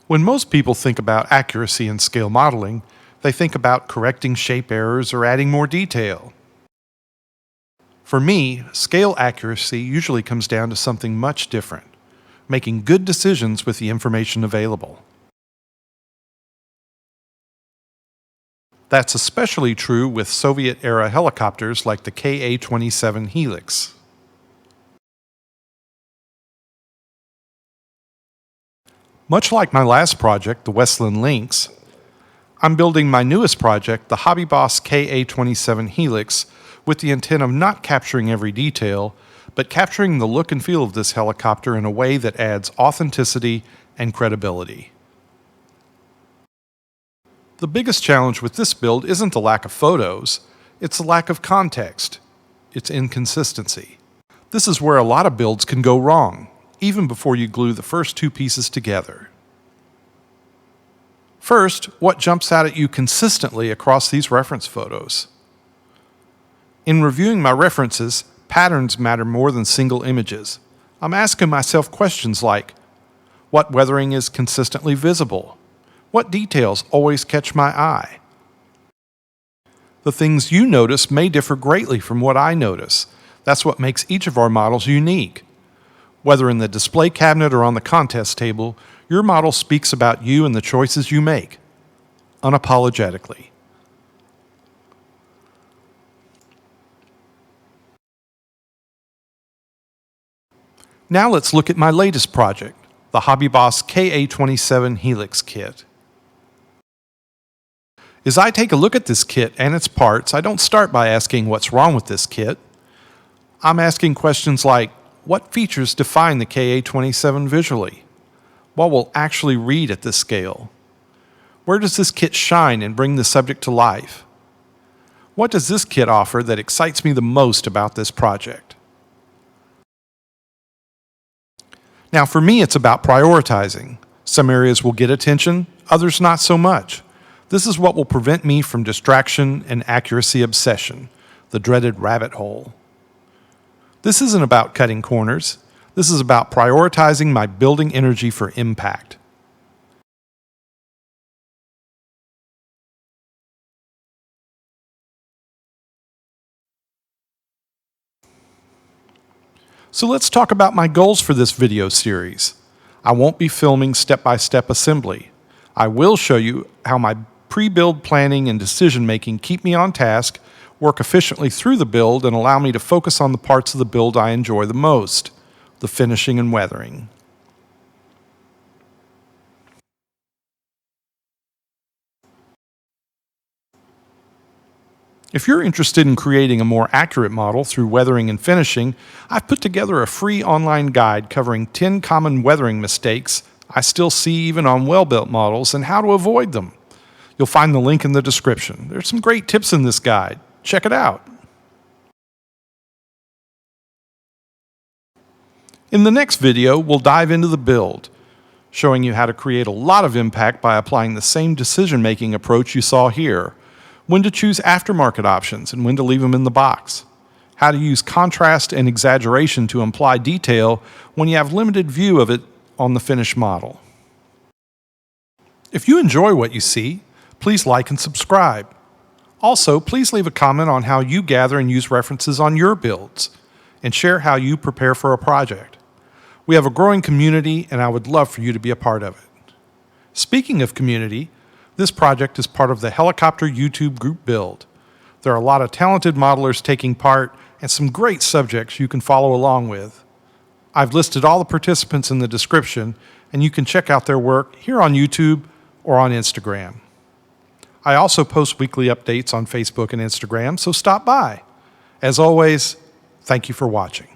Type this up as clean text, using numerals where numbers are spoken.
When most people think about accuracy in scale modeling, they think about correcting shape errors or adding more detail. For me, scale accuracy usually comes down to something much different: making good decisions with the information available. That's especially true with Soviet-era helicopters like the KA-27 Helix. Much like my last project, the Westland Lynx, I'm building my newest project, the Hobbyboss KA-27 Helix, with the intent of not capturing every detail, but capturing the look and feel of this helicopter in a way that adds authenticity and credibility. The biggest challenge with this build isn't the lack of photos, it's the lack of context. It's inconsistency. This is where a lot of builds can go wrong, even before you glue the first two pieces together. First, what jumps out at you consistently across these reference photos? In reviewing my references, patterns matter more than single images. I'm asking myself questions like, what weathering is consistently visible? What details always catch my eye? The things you notice may differ greatly from what I notice. That's what makes each of our models unique. Whether in the display cabinet or on the contest table, your model speaks about you and the choices you make, unapologetically. Now let's look at my latest project, the Hobbyboss KA-27 Helix kit. As I take a look at this kit and its parts, I don't start by asking what's wrong with this kit. I'm asking questions like, what features define the KA-27 visually? What will actually read at this scale? Where does this kit shine and bring the subject to life? What does this kit offer that excites me the most about this project? Now for me, it's about prioritizing. Some areas will get attention, others not so much. This is what will prevent me from distraction and accuracy obsession, the dreaded rabbit hole. This isn't about cutting corners. This is about prioritizing my building energy for impact. So let's talk about my goals for this video series. I won't be filming step-by-step assembly. I will show you how my pre-build planning and decision-making keep me on task, work efficiently through the build, and allow me to focus on the parts of the build I enjoy the most, the finishing and weathering. If you're interested in creating a more accurate model through weathering and finishing, I've put together a free online guide covering 10 common weathering mistakes I still see even on well-built models and how to avoid them. You'll find the link in the description. There's some great tips in this guide. Check it out. In the next video, we'll dive into the build, showing you how to create a lot of impact by applying the same decision-making approach you saw here, when to choose aftermarket options and when to leave them in the box, how to use contrast and exaggeration to imply detail when you have limited view of it on the finished model. If you enjoy what you see, please like and subscribe. Also, please leave a comment on how you gather and use references on your builds, and share how you prepare for a project. We have a growing community, and I would love for you to be a part of it. Speaking of community, this project is part of the Helicopter YouTube group build. There are a lot of talented modelers taking part and some great subjects you can follow along with. I've listed all the participants in the description, and you can check out their work here on YouTube or on Instagram. I also post weekly updates on Facebook and Instagram, so stop by. As always, thank you for watching.